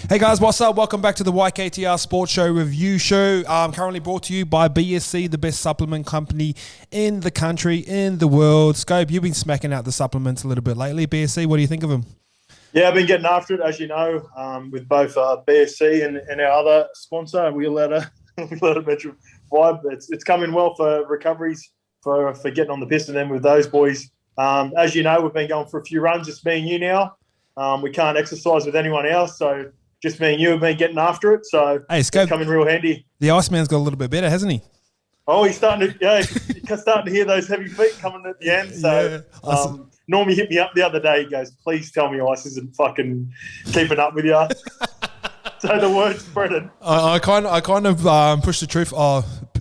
Hey guys, what's up? Welcome back to the YKTR Sports Show Review Show. Currently brought to you by BSC, the best supplement company in the country, in the world. Scope, you've been smacking out the supplements a little bit lately. BSC, what do you think of them? Yeah, I've been getting after it, as you know, with both BSC and our other sponsor. We let a mention Vibe. It's coming well for recoveries for getting on the piss, and then with those boys. As you know, we've been going for a few runs. It's me and you now. We can't exercise with anyone else, so just me and you have been getting after it. So hey, Scope, it's coming real handy. The Iceman's got a little bit better, hasn't he? Oh, he's starting to hear those heavy feet coming at the end. So Normie hit me up the other day. He goes, "Please tell me Ice isn't fucking keeping up with you." So the word's spreading. I kind of pushed the truth.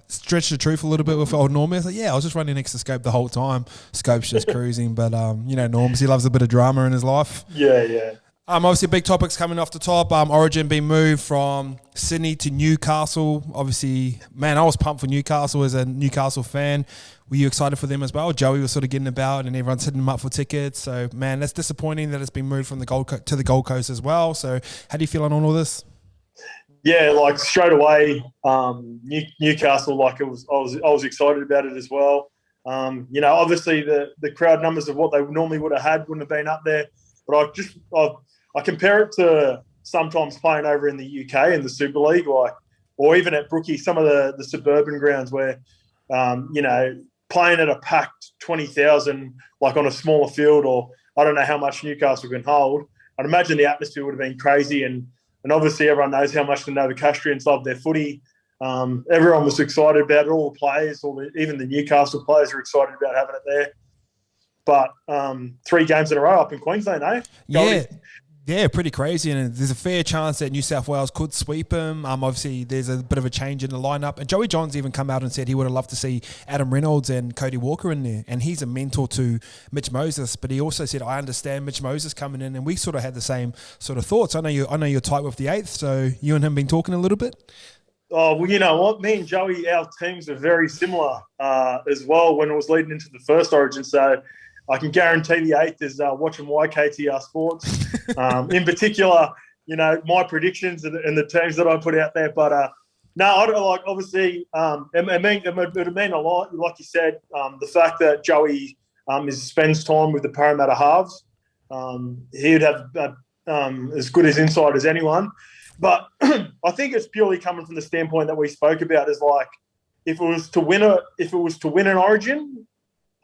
Stretch the truth a little bit with old Normie. I was like, I was just running next to Scope the whole time. Scope's just cruising, but Norms, he loves a bit of drama in his life. Yeah. Obviously, big topics coming off the top. Origin being moved from Sydney to Newcastle. Obviously, man, I was pumped for Newcastle as a Newcastle fan. Were you excited for them as well? Joey was sort of getting about, and everyone's hitting them up for tickets. So, man, that's disappointing that it's been moved from the to the Gold Coast as well. So, how do you feel on all of this? Yeah, like straight away, Newcastle. Like I was excited about it as well. Obviously the crowd numbers of what they normally would have had wouldn't have been up there. But I compare it to sometimes playing over in the UK in the Super League, or even at Brookie, some of the suburban grounds where, playing at a packed 20,000, like on a smaller field, or I don't know how much Newcastle can hold. I'd imagine the atmosphere would have been crazy, and obviously everyone knows how much the Novocastrians love their footy. Everyone was excited about it. All the players, even the Newcastle players were excited about having it there. But 3 games in a row up in Queensland, eh? Yeah, pretty crazy. And there's a fair chance that New South Wales could sweep him. Obviously, there's a bit of a change in the lineup. And Joey John's even come out and said he would have loved to see Adam Reynolds and Cody Walker in there. And he's a mentor to Mitch Moses. But he also said, I understand Mitch Moses coming in. And we sort of had the same sort of thoughts. I know you're tight with the 8th. So you and him been talking a little bit? Oh, well, you know what? Me and Joey, our teams are very similar as well when it was leading into the first Origin. So I can guarantee the 8th is watching YKTR Sports. In particular, my predictions and the teams that I put out there. But no, I don't like. Obviously, it would mean a lot. Like you said, the fact that Joey spends time with the Parramatta halves, he would have as good as insight as anyone. But I think it's purely coming from the standpoint that we spoke about. Is like if it was to win an Origin,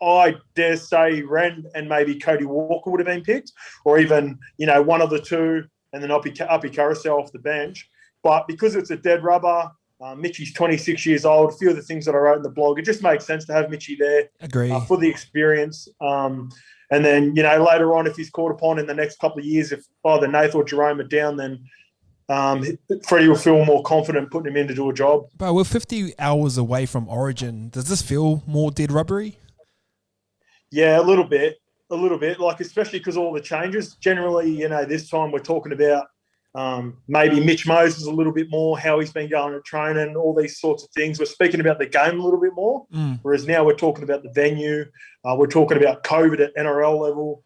I dare say Ren and maybe Cody Walker would have been picked, or even, one of the two, and then Uppy Carousel off the bench. But because it's a dead rubber, Mitchy's 26 years old, a few of the things that I wrote in the blog, it just makes sense to have Mitchy there. Agree. For the experience. And then, later on, if he's called upon in the next couple of years, if either Nath or Jerome are down, then Freddie will feel more confident putting him in to do a job. But we're 50 hours away from Origin. Does this feel more dead rubbery? Yeah, a little bit, like especially because all the changes. Generally, this time we're talking about maybe Mitch Moses a little bit more, how he's been going at training, all these sorts of things. We're speaking about the game a little bit more, whereas now we're talking about the venue. We're talking about COVID at NRL level.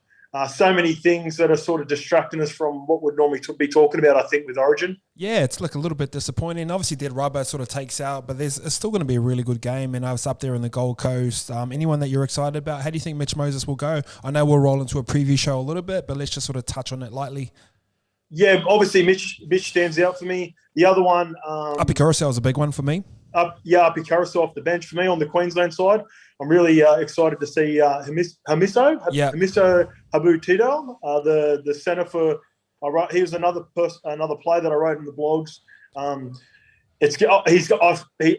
So many things that are sort of distracting us from what we'd normally be talking about, I think, with Origin. Yeah, it's like a little bit disappointing. Obviously, dead rubber sort of takes out, but it's still going to be a really good game. And I was up there in the Gold Coast. Anyone that you're excited about? How do you think Mitch Moses will go? I know we'll roll into a preview show a little bit, but let's just sort of touch on it lightly. Yeah, obviously Mitch stands out for me. The other one... Uppy Carousel is a big one for me. Uppy Carousel off the bench for me on the Queensland side. I'm really excited to see Hamiso Habutito, the centre for. He was another player that I wrote in the blogs.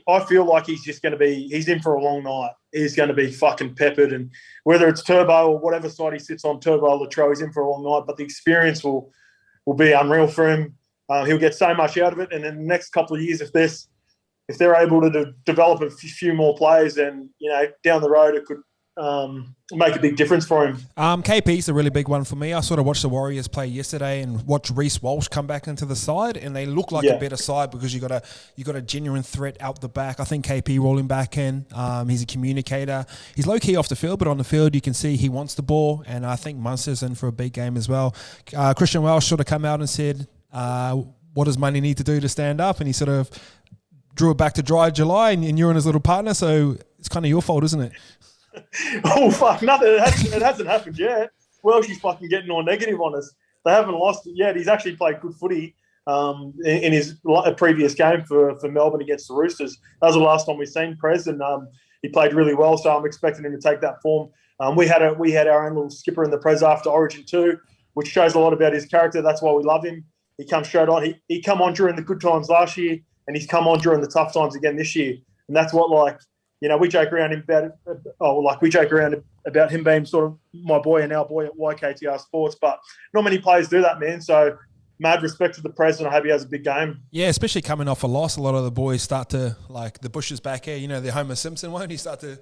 I feel like he's just going to be. He's in for a long night. He's going to be fucking peppered, and whether it's Turbo or whatever side he sits on, Turbo or Latrell, he's in for a long night. But the experience will be unreal for him. He'll get so much out of it, and in the next couple of years, if they're able to develop a few more players, then down the road it could make a big difference for him. KP's a really big one for me. I sort of watched the Warriors play yesterday and watched Reece Walsh come back into the side, and they look like a better side because you got a genuine threat out the back. I think KP rolling back in. He's a communicator. He's low key off the field, but on the field you can see he wants the ball, and I think Munster's in for a big game as well. Christian Welsh sort of come out and said, what does money need to do to stand up? And he sort of drew it back to dry July, and you're in his little partner, so it's kind of your fault, isn't it? Oh, fuck, nothing. It hasn't happened yet. Well, she's fucking getting all negative on us. They haven't lost it yet. He's actually played good footy in his previous game for Melbourne against the Roosters. That was the last time we've seen Prez, and he played really well, so I'm expecting him to take that form. We had our own little skipper in the Prez after Origin 2, which shows a lot about his character. That's why we love him. He comes straight on. He come on during the good times last year, and he's come on during the tough times again this year. And that's what, like, you know, we joke around about him being sort of my boy and our boy at YKTR Sports, but not many players do that, man. So mad respect to the president. I hope he has a big game. Yeah, especially coming off a loss, a lot of the boys start to, like the Bush's back here, you know, the Homer Simpson, won't he start to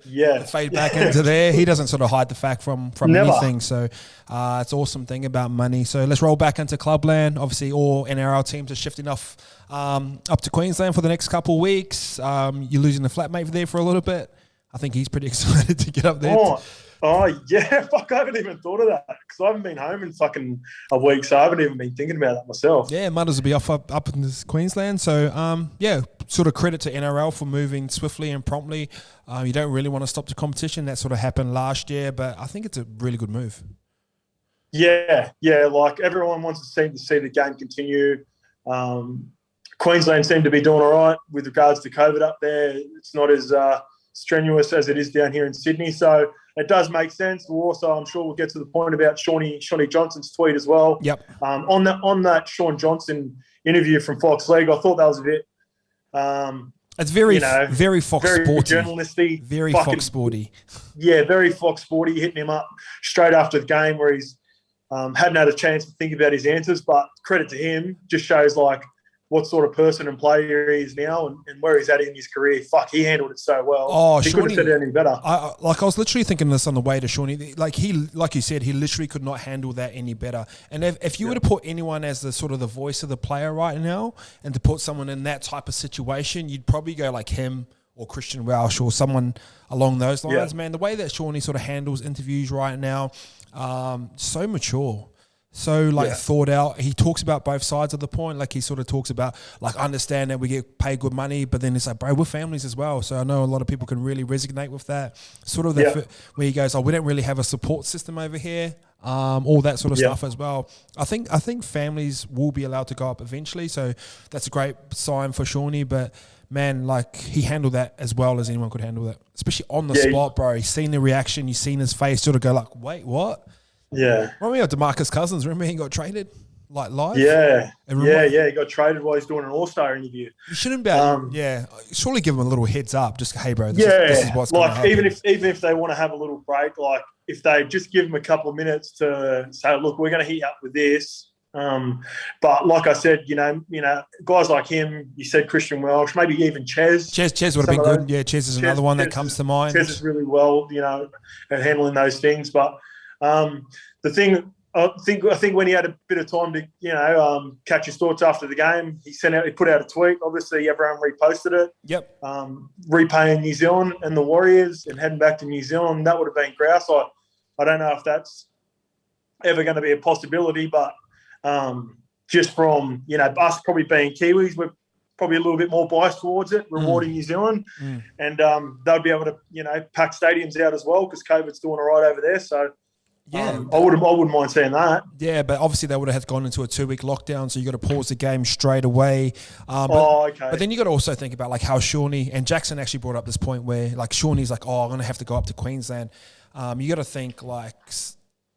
fade back into there? He doesn't sort of hide the fact from anything. So it's an awesome thing about money. So let's roll back into Clubland. Obviously, all NRL teams are shifting off up to Queensland for the next couple of weeks. You're losing the flatmate there for a little bit. I think he's pretty excited to get up there. Oh, yeah. Fuck, I haven't even thought of that because I haven't been home in fucking a week, so I haven't even been thinking about that myself. Yeah, Mudders will be up in this Queensland. So, sort of credit to NRL for moving swiftly and promptly. You don't really want to stop the competition. That sort of happened last year, but I think it's a really good move. Yeah, like everyone wants to see the game continue. Queensland seem to be doing all right with regards to COVID up there. It's not as strenuous as it is down here in Sydney, so it does make sense. Also, I'm sure we'll get to the point about Shawnee Johnson's tweet as well. Yep. On that Shaun Johnson interview from Fox League, I thought that was a bit. It's very Fox Sporty, journalisty, very Fox Sporty. Yeah, very Fox Sporty, hitting him up straight after the game where he's hadn't had a chance to think about his answers. But credit to him, just shows like what sort of person and player he is now and where he's at in his career. Fuck, he handled it so well. Oh, he couldn't have said it any better. I was literally thinking this on the way to Shawnee. Like you said, he literally could not handle that any better. And if you were to put anyone as the sort of the voice of the player right now and to put someone in that type of situation, you'd probably go like him or Christian Welsh or someone along those lines, man. The way that Shawnee sort of handles interviews right now, so mature. So, thought out. He talks about both sides of the point. Like, he sort of talks about, like, understand that we get paid good money, but then it's like, bro, we're families as well. So I know a lot of people can really resonate with that. Sort of where he goes, we don't really have a support system over here. All that sort of stuff as well. I think families will be allowed to go up eventually. So that's a great sign for Shawnee. But, man, like, he handled that as well as anyone could handle that. Especially on the spot, bro. He's seen the reaction. You've seen his face sort of go like, wait, what? Yeah. Remember DeMarcus Cousins? Remember he got traded like live? Yeah. He got traded while he's doing an All-Star interview. You shouldn't be. Surely give him a little heads up. Just, hey, bro, this is what's going to happen. Even if they want to have a little break, like if they just give him a couple of minutes to say, look, we're going to hit you up with this. But like I said, you know, guys like him, you said Christian Welsh, maybe even Ches. Ches would have been good. Yeah, Ches is another one that comes to mind. Ches is really well, at handling those things. But the thing, I think when he had a bit of time to, catch his thoughts after the game, he put out a tweet. Obviously, everyone reposted it. Yep. Repaying New Zealand and the Warriors and heading back to New Zealand. That would have been grouse. I don't know if that's ever going to be a possibility, but just from, us probably being Kiwis, we're probably a little bit more biased towards it, rewarding New Zealand. And they'll be able to, pack stadiums out as well because COVID's doing all right over there. So, yeah, I wouldn't mind seeing that. Yeah, but obviously they would have gone into a 2-week lockdown, so you got to pause the game straight away. Okay. But then you got to also think about like how Shawnee and Jackson actually brought up this point where like Shawnee's like, I'm going to have to go up to Queensland. You got to think like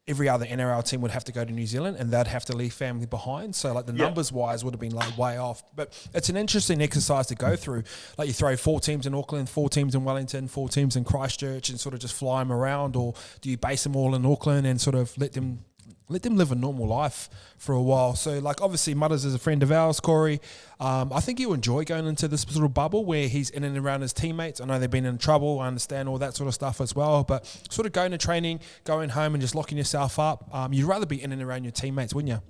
every other NRL team would have to go to New Zealand and they'd have to leave family behind. So like the numbers wise would have been like way off. But it's an interesting exercise to go through. Like you throw 4 teams in Auckland, 4 teams in Wellington, 4 teams in Christchurch and sort of just fly them around, or do you base them all in Auckland and sort of let them live a normal life for a while? So, like, obviously, Mudders is a friend of ours, Corey. I think he'll enjoy going into this sort of bubble where he's in and around his teammates. I know they've been in trouble. I understand all that sort of stuff as well. But sort of going to training, going home and just locking yourself up, you'd rather be in and around your teammates, wouldn't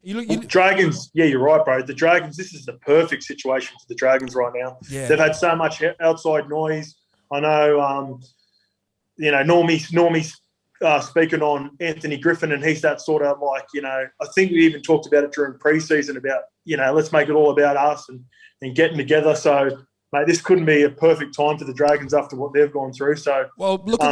you? Dragons, yeah, you're right, bro. The Dragons, this is the perfect situation for the Dragons right now. Yeah. They've had so much outside noise. I know, Normie's speaking on Anthony Griffin, and he's that sort of like, I think we even talked about it during preseason about, let's make it all about us and getting together. So, mate, this couldn't be a perfect time for the Dragons after what they've gone through. So, well, look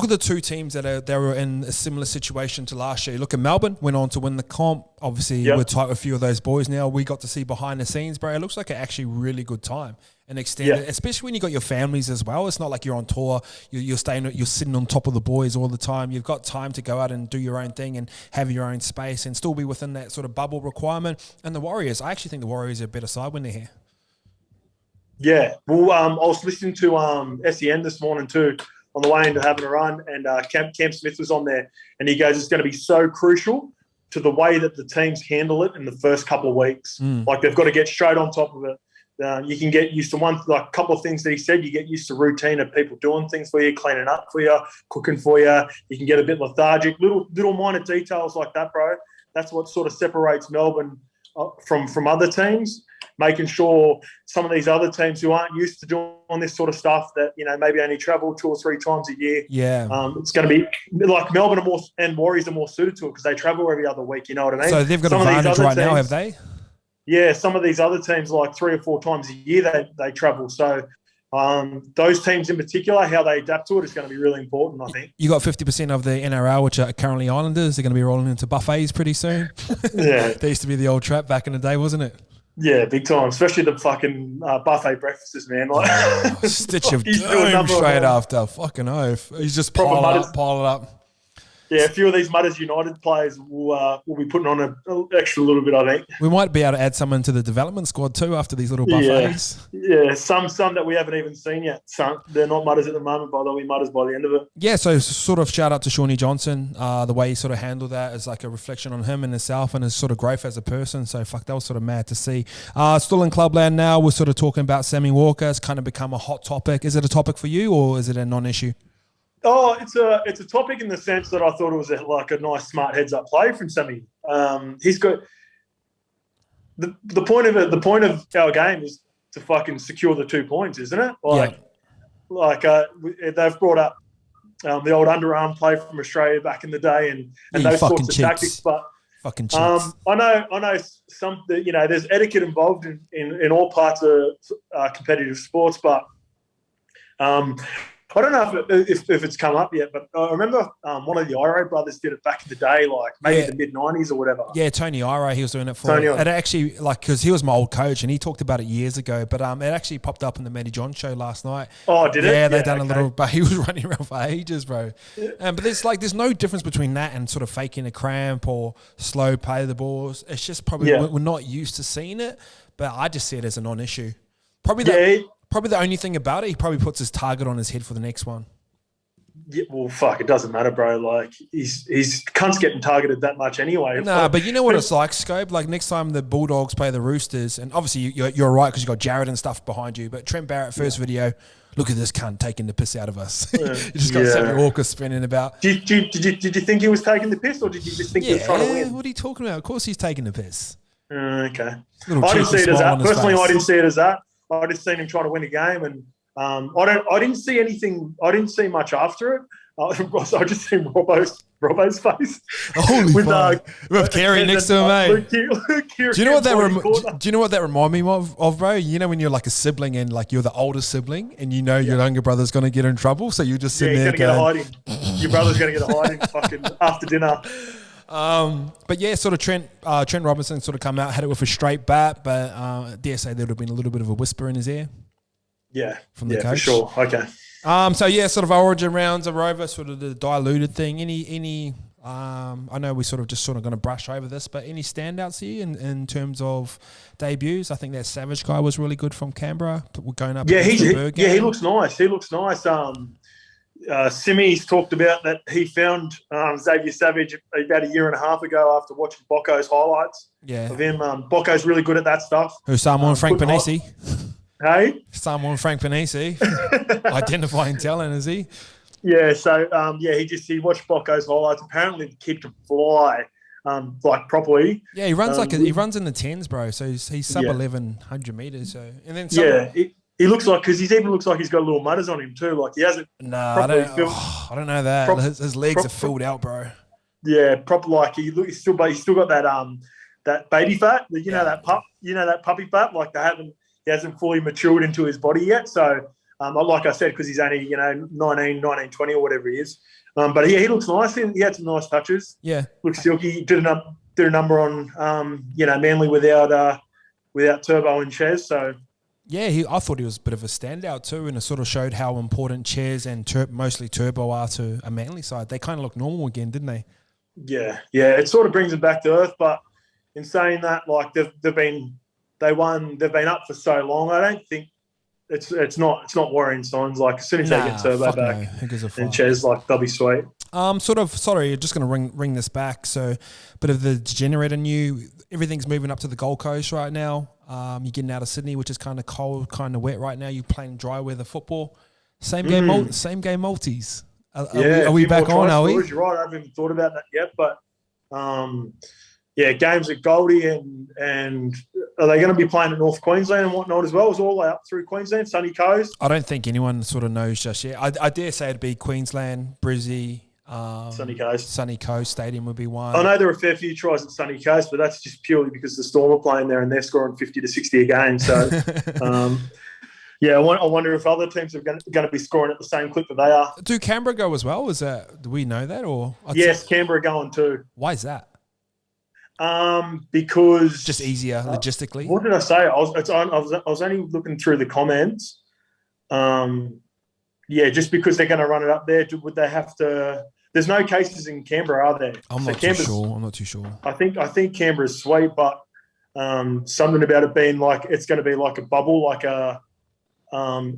at the two teams that they were in a similar situation to last year. Look at Melbourne, went on to win the comp. Obviously, we're tight with a few of those boys now. We got to see behind the scenes, bro. It looks like an actually really good time and extended, especially when you got your families as well. It's not like you're on tour. You're sitting on top of the boys all the time. You've got time to go out and do your own thing and have your own space and still be within that sort of bubble requirement. And the Warriors, I actually think the Warriors are a better side when they're here. Yeah. Well, I was listening to SEN this morning too, on the way into having a run, and Cam Smith was on there, and he goes, it's going to be so crucial to the way that the teams handle it in the first couple of weeks. Like, they've got to get straight on top of it. You can get used to a couple of things that he said. You get used to routine of people doing things for you, cleaning up for you, cooking for you. You can get a bit lethargic. Little minor details like that, bro. That's what sort of separates Melbourne from other teams, making sure some of these other teams who aren't used to doing this sort of stuff that, maybe only travel 2 or 3 times a year. Yeah. It's going to be like Melbourne and Warriors are more suited to it because they travel every other week. You know what I mean? So they've got an advantage right now, have they? Yeah. Some of these other teams, like 3 or 4 times a year, they travel. So those teams in particular, how they adapt to it is going to be really important, I think. You got 50% of the NRL, which are currently Islanders. They're going to be rolling into buffets pretty soon. Yeah. That used to be the old trap back in the day, wasn't it? Yeah, big time. Especially the fucking buffet breakfasts, man. Like, stitch of doom straight after. Fucking oath. He's just pile it up. Yeah, a few of these Mutters United players will be putting on an extra little bit, I think. We might be able to add someone to the development squad too after these little buffets. Yeah, some that we haven't even seen yet. They're not Mutters at the moment, but they'll be Mutters by the end of it. Yeah, so sort of shout out to Shawnee Johnson. The way he sort of handled that is like a reflection on him and himself and his sort of growth as a person. So, that was sort of mad to see. Still in Clubland now, we're sort of talking about Sammy Walker. It's kind of become a hot topic. Is it a topic for you or is it a non-issue? Oh, it's a topic in the sense that I thought it was a nice, smart heads-up play from Sammy. He's got the point of it. The point of our game is to fucking secure the 2 points, isn't it? They've brought up the old underarm play from Australia back in the day, and those sorts of tactics. But fucking cheats. I know some. There's etiquette involved in all parts of competitive sports, but. I don't know if it's come up yet, but I remember one of the Iro brothers did it back in the day, like maybe the mid-90s or whatever. Yeah, Tony Iro, he was doing it for it. It actually, because he was my old coach and he talked about it years ago, but it actually popped up in the Matty John show last night. Oh, did it? Yeah, they done a little, but he was running around for ages, bro. But there's no difference between that and sort of faking a cramp or slow play the balls. It's just probably we're not used to seeing it, but I just see it as a non-issue. Probably the only thing about it, he probably puts his target on his head for the next one. Yeah, well, fuck, it doesn't matter, bro. Like, he's cunt's getting targeted that much anyway. Nah, but you know what it's like, Scope? Like, next time the Bulldogs play the Roosters, and obviously you're right because you got Jared and stuff behind you, but Trent Barrett, first video, look at this cunt taking the piss out of us. You just got Sammy Walker spinning about. Did you think he was taking the piss, or did you just think he was trying to win? What are you talking about? Of course he's taking the piss. Okay. I didn't see it as that. Personally, I didn't see it as that. I just seen him trying to win a game, and I didn't see anything. I didn't see much after it. I just seen Robbo's face. Holy fuck! With Kerry next to him, mate. Do you know what that reminded me of, bro? You know when you're like a sibling and like you're the older sibling, and you know your younger brother's gonna get in trouble, so you just sit there. He's gonna get a hiding. Your brother's gonna get a hiding. Fucking after dinner. But yeah, sort of Trent Robinson sort of come out, had it with a straight bat, but I dare say there would have been a little bit of a whisper in his ear. Yeah, from the coach. For sure. Okay. So yeah, sort of origin rounds are over, sort of the diluted thing. Any I know we sort of going to brush over this, but any standouts here in terms of debuts? I think that Savage guy was really good from Canberra. We're going up. Yeah, he looks nice. He looks nice. Simi's talked about that he found Xavier Savage about a year and a half ago after watching Bocco's highlights of him. Bocco's really good at that stuff. Who's someone Frank Panisi? Hey? Someone Frank Panisi. Identifying talent, is he? Yeah, so he watched Bocco's highlights. Apparently the kid can fly like properly. Yeah, he runs he runs in the 10s, bro. So he's sub 1100 meters. So and then he looks like, because he even looks like he's got little mutters on him too. Like he hasn't. No, I don't know that. His legs are filled out, bro. Yeah, proper. Like he's still got that that baby fat, that puppy fat, like he hasn't fully matured into his body yet. So, like I said, because he's only 19, 20 or whatever he is. But he looks nice. He had some nice touches. Yeah, looks silky. Did a number on Manly without Turbo and Ches. So. Yeah, I thought he was a bit of a standout too, and it sort of showed how important Ches and mostly Turbo are to a Manly side. They kind of look normal again, didn't they? Yeah. It sort of brings them back to earth. But in saying that, like they've been up for so long. I don't think it's not worrying signs. Like as soon as they get Turbo back and Ches, like they'll be sweet. Sorry, just going to ring this back. So, bit of the generator new. Everything's moving up to the Gold Coast right now. You're getting out of Sydney, which is kind of cold, kind of wet right now. You're playing dry weather football. Same game multis. Are we back on? Are we? You're right. I haven't even thought about that yet, but games at Goldie and are they going to be playing at North Queensland and whatnot as well? Is all the way up through Queensland, Sunny Coast? I don't think anyone sort of knows just yet. I dare say it'd be Queensland, Brizzy. Sunny Coast Stadium would be one. I know there are a fair few tries at Sunny Coast, but that's just purely because the Storm are playing there and they're scoring 50 to 60 a game. So, I wonder if other teams are going to be scoring at the same clip that they are. Do Canberra go as well? Do we know that? Or yes, Canberra going too. Why is that? Because just easier logistically. What did I say? I was only looking through the comments. Just because they're going to run it up there, would they have to? There's no cases in Canberra, are there? I'm not too sure. I think Canberra's sweet, but something about it being like it's going to be like a bubble, like a how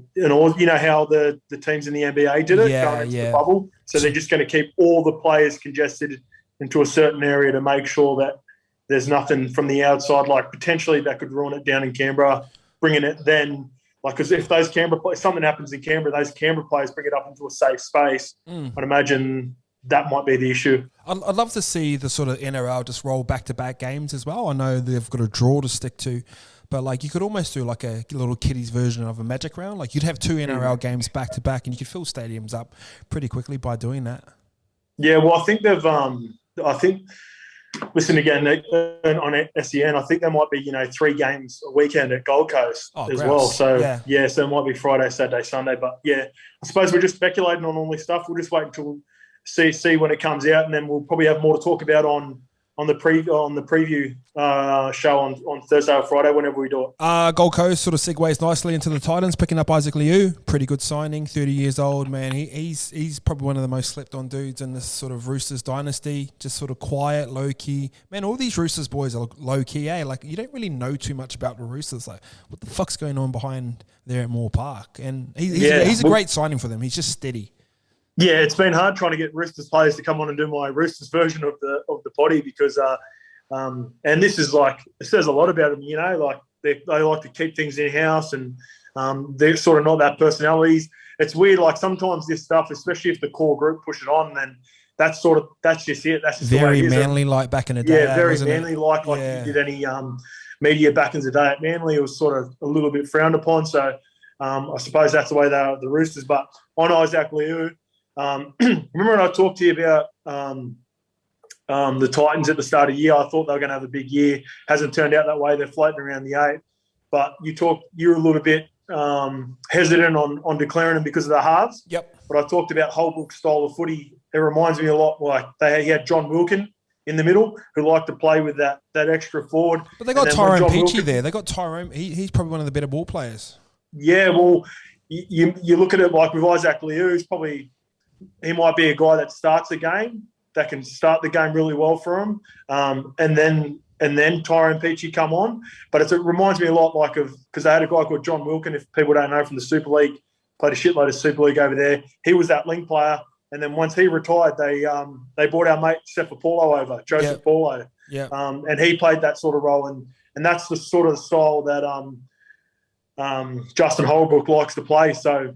the teams in the NBA did it, going into the bubble. So they're just going to keep all the players congested into a certain area to make sure that there's nothing from the outside, like potentially that could ruin it down in Canberra, bringing it then. Like, because if those something happens in Canberra, those Canberra players bring it up into a safe space. I'd imagine that might be the issue. I'd love to see the sort of NRL just roll back-to-back games as well. I know they've got a draw to stick to, but like you could almost do like a little kiddies version of a Magic round. Like you'd have 2 NRL games back-to-back, and you could fill stadiums up pretty quickly by doing that. Yeah, well, I think they've listen again on SEN. I think there might be 3 games a weekend at Gold Coast as well. So so it might be Friday, Saturday, Sunday. But I suppose we're just speculating on all this stuff. We'll just wait until see when it comes out, and then we'll probably have more to talk about on the preview show on Thursday or Friday, whenever we do it. Gold Coast sort of segues nicely into the Titans, picking up Isaac Liu. Pretty good signing, 30 years old, man. He's probably one of the most slept on dudes in this sort of Roosters dynasty. Just sort of quiet, low key. Man, all these Roosters boys are low key, eh? Like you don't really know too much about the Roosters. Like what the fuck's going on behind there at Moore Park? And he's a great signing for them. He's just steady. Yeah, it's been hard trying to get Roosters players to come on and do my Roosters version of the potty because, and this is like it says a lot about them. Like they like to keep things in house, and they're sort of not that personalities. It's weird. Like sometimes this stuff, especially if the core group push it on, then that's just it. That's just very Manly like back in the day. Yeah, very Manly like you did any media back in the day at Manly. It was sort of a little bit frowned upon. So I suppose that's the way they are the Roosters. But on Isaac Liu. Remember when I talked to you about the Titans at the start of the year? I thought they were going to have a big year. Hasn't turned out that way. They're floating around the 8. But you're a little bit hesitant on declaring them because of the halves. Yep. But I talked about Holbrook's style of footy. It reminds me a lot like he had John Wilkin in the middle who liked to play with that extra forward. But they got Tyrone Peachey there. They got Tyrone. He's probably one of the better ball players. Yeah, well, you look at it like with Isaac Liu, he might be a guy that starts the game, that can start the game really well for him, and then Tyrone Peachey come on. But it reminds me a lot like because they had a guy called John Wilkin, if people don't know, from the Super League, played a shitload of Super League over there. He was that link player, and then once he retired, they brought our mate Sepha Paulo over, Joseph Paulo, and he played that sort of role, and that's the sort of style that Justin Holbrook likes to play. So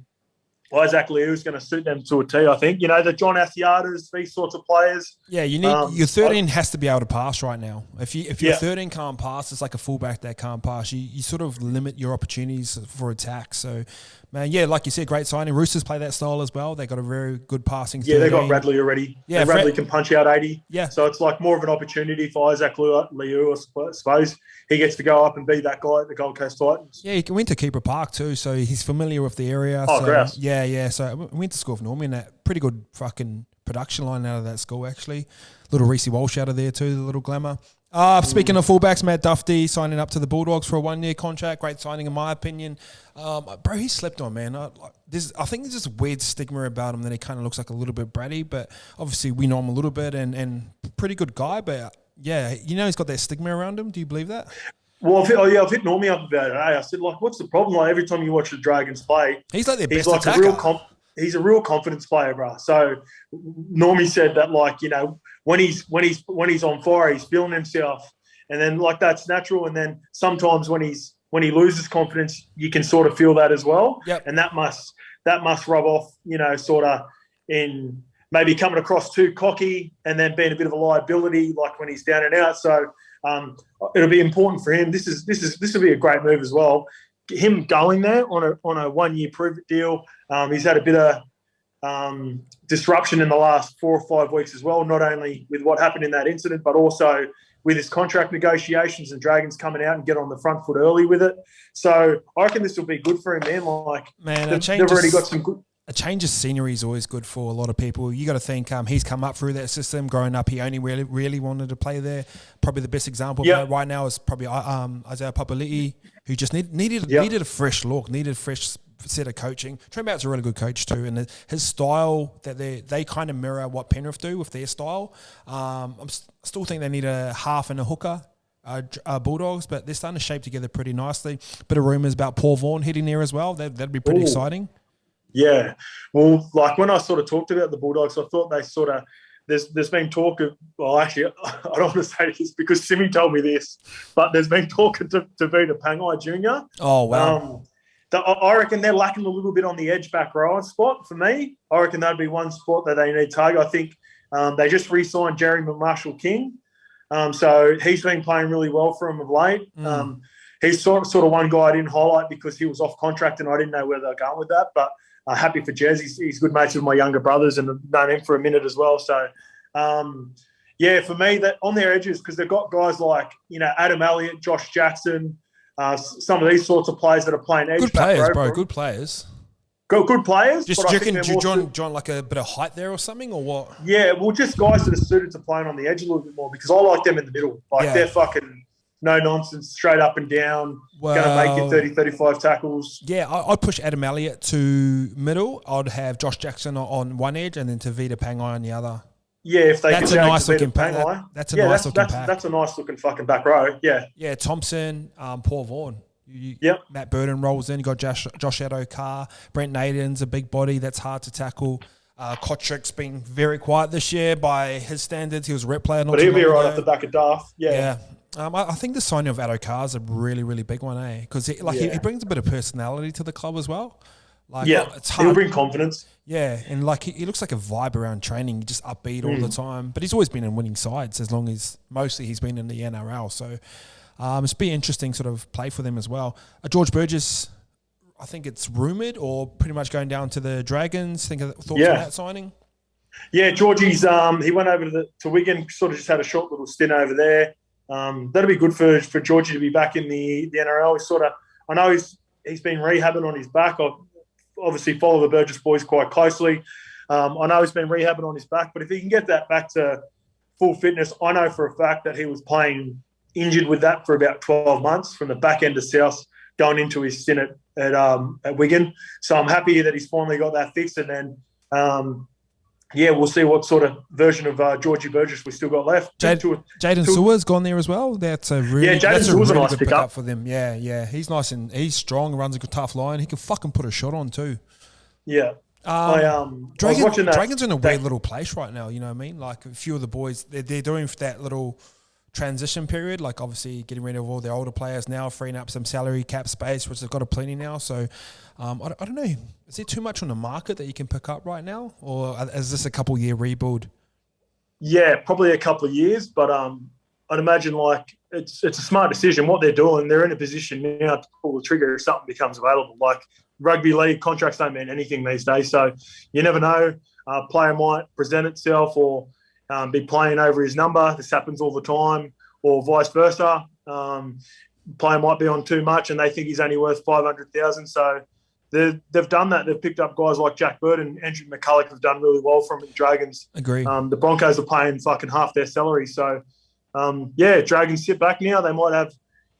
Isaac Liu's going to suit them to a T, I think. The John Asiatas, these sorts of players. Yeah, you need your 13 has to be able to pass right now. If your 13 can't pass, it's like a fullback that can't pass. You sort of limit your opportunities for attack. So, man, yeah, like you said, great signing. Roosters play that style as well. They got a very good passing. Yeah, they got Radley already. Yeah, Radley can punch out 80. Yeah, so it's like more of an opportunity for Isaac Liu, I suppose. He gets to go up and be that guy at the Gold Coast Titans. Yeah, he went to Keeper Park too, so he's familiar with the area. Oh, grouse. Yeah. So I went to school with Normie, and that pretty good fucking production line out of that school, actually. Little Reece Walsh out of there too, the little glamour. Speaking of fullbacks, Matt Duffy signing up to the Bulldogs for a 1-year contract. Great signing, in my opinion. Bro, he slept on, man. I think there's this weird stigma about him that he kind of looks like a little bit bratty, but obviously we know him a little bit and pretty good guy, but yeah, he's got that stigma around him. Do you believe that? Well, I've hit Normie up about it. I said, like, what's the problem? Like, every time you watch the Dragons play, he's like their best like attacker. He's a real confidence player, bro. So Normie said that, like, when he's on fire, he's feeling himself, and then like that's natural. And then sometimes when he loses confidence, you can sort of feel that as well. Yep. And that must rub off, sort of in maybe coming across too cocky and then being a bit of a liability, like when he's down and out. So it'll be important for him. This will be a great move as well. Him going there on a 1-year prove-it deal. He's had a bit of disruption in the last 4 or 5 weeks as well, not only with what happened in that incident, but also with his contract negotiations and Dragons coming out and get on the front foot early with it. So I reckon this will be good for him, man. Like, they've already got some good. A change of scenery is always good for a lot of people. You got to think he's come up through that system. Growing up, he only really wanted to play there. Probably the best example of that right now is probably Isaiah Papali'i, who just needed a fresh look, needed a fresh set of coaching. Trent Bout's a really good coach too, and his style that they kind of mirror what Penrith do with their style. I still think they need a half and a hooker. Bulldogs, but they're starting to shape together pretty nicely. Bit of rumours about Paul Vaughan heading there as well. That'd be pretty exciting. Yeah. Well, like when I sort of talked about the Bulldogs, I thought they sort of there's been talk of, well, actually, I don't want to say this because Simi told me this, but there's been talk to Vita Pangai Jr. Oh, wow. I reckon they're lacking a little bit on the edge back row spot for me. I reckon that'd be one spot that they need to target. I think they just re-signed Jeremy Marshall-King. So he's been playing really well for him of late. He's sort of one guy I didn't highlight because he was off contract and I didn't know where they're going with that, but happy for Jez. He's good mates with my younger brothers and I've known him for a minute as well. So, for me, that on their edges, because they've got guys like, Adam Elliott, Josh Jackson, some of these sorts of players that are playing edge. Good players, bro. Good players. Good players. Just do you reckon John like a bit of height there or something or what? Yeah, well, just guys that are suited to playing on the edge a little bit more because I like them in the middle. They're fucking no nonsense, straight up and down, going to make you 30, 35 tackles. Yeah, I'd push Adam Elliott to middle. I'd have Josh Jackson on one edge and then Tavita Pangai on the other. Yeah, if they that's a nice looking pack. That's a nice looking pack. That's a nice looking fucking back row. Yeah. Yeah, Thompson, Paul Vaughan. Yep. Matt Burton rolls in. You got Josh Addo-Carr. Brent Naden's a big body that's hard to tackle. Kotrick's been very quiet this year by his standards. He was a rep player. But he'll be right off the back of Duff. Yeah. I think the signing of Addo-Carr is a really, really big one, Because he brings a bit of personality to the club as well. It's hard. He'll bring confidence. Yeah, and he looks like a vibe around training, just upbeat all the time. But he's always been in winning sides as long as mostly he's been in the NRL. So it's be interesting sort of play for them as well. George Burgess, I think it's rumoured or pretty much going down to the Dragons. Thoughts on that signing? Yeah, Georgie's he went over to Wigan, sort of just had a short little stint over there. That'll be good for Georgie to be back in the NRL. I know he's been rehabbing on his back. I obviously follow the Burgess boys quite closely. I know he's been rehabbing on his back, but if he can get that back to full fitness, I know for a fact that he was playing injured with that for about 12 months from the back end of South going into his stint at Wigan. So I'm happy that he's finally got that fixed. And then, we'll see what sort of version of Georgie Burgess we still got left. Jaden Sewer's gone there as well. That's a really, Jaden Sewer's a nice pick up for them. Yeah. He's nice and he's strong, runs a good tough line. He can fucking put a shot on too. Yeah. Dragons in a weird little place right now, you know what I mean? Like a few of the boys, they're doing that little transition period, like obviously getting rid of all the older players now, freeing up some salary cap space, which they've got a plenty now. So I don't know, is there too much on the market that you can pick up right now, or is this a couple year rebuild? Yeah, probably a couple of years, but I'd imagine like it's a smart decision what they're doing. They're in a position now to pull the trigger if something becomes available. Like rugby league contracts don't mean anything these days, so you never know. A player might present itself or be playing over his number. This happens all the time, or vice versa. Player might be on too much and they think he's only worth 500,000. So they've done that. They've picked up guys like Jack Bird and Andrew McCulloch have done really well from the Dragons. Agree. The Broncos are paying fucking half their salary. So, Dragons sit back now. They might have,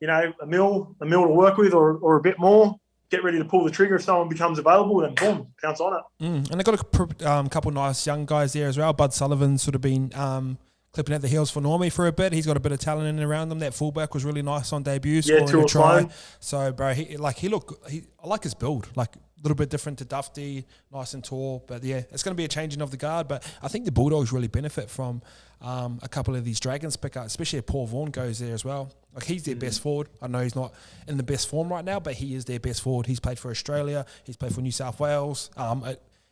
a mil to work with or a bit more. Get ready to pull the trigger if someone becomes available, and boom, pounce on it. And they've got a couple of nice young guys there as well. Bud Sullivan's sort of been clipping at the heels for Normie for a bit. He's got a bit of talent in and around them. That fullback was really nice on debut, scoring a try. So, bro, I like his build, like a little bit different to Dufty, nice and tall. But yeah, it's going to be a changing of the guard. But I think the Bulldogs really benefit from a couple of these Dragons pickups, especially if Paul Vaughan goes there as well. Like he's their best forward. I know he's not in the best form right now, but he is their best forward. He's played for Australia. He's played for New South Wales.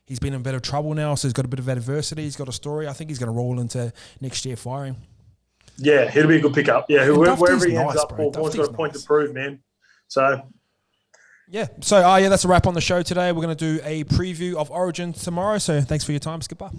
He's been in a bit of trouble now, so he's got a bit of adversity. He's got a story. I think he's going to roll into next year firing. Yeah, he'll be a good pickup. Yeah, wherever he ends up, Paul Vaughan's got a point to prove, man. So... yeah. So, that's a wrap on the show today. We're going to do a preview of Origin tomorrow. So, thanks for your time, Skipper.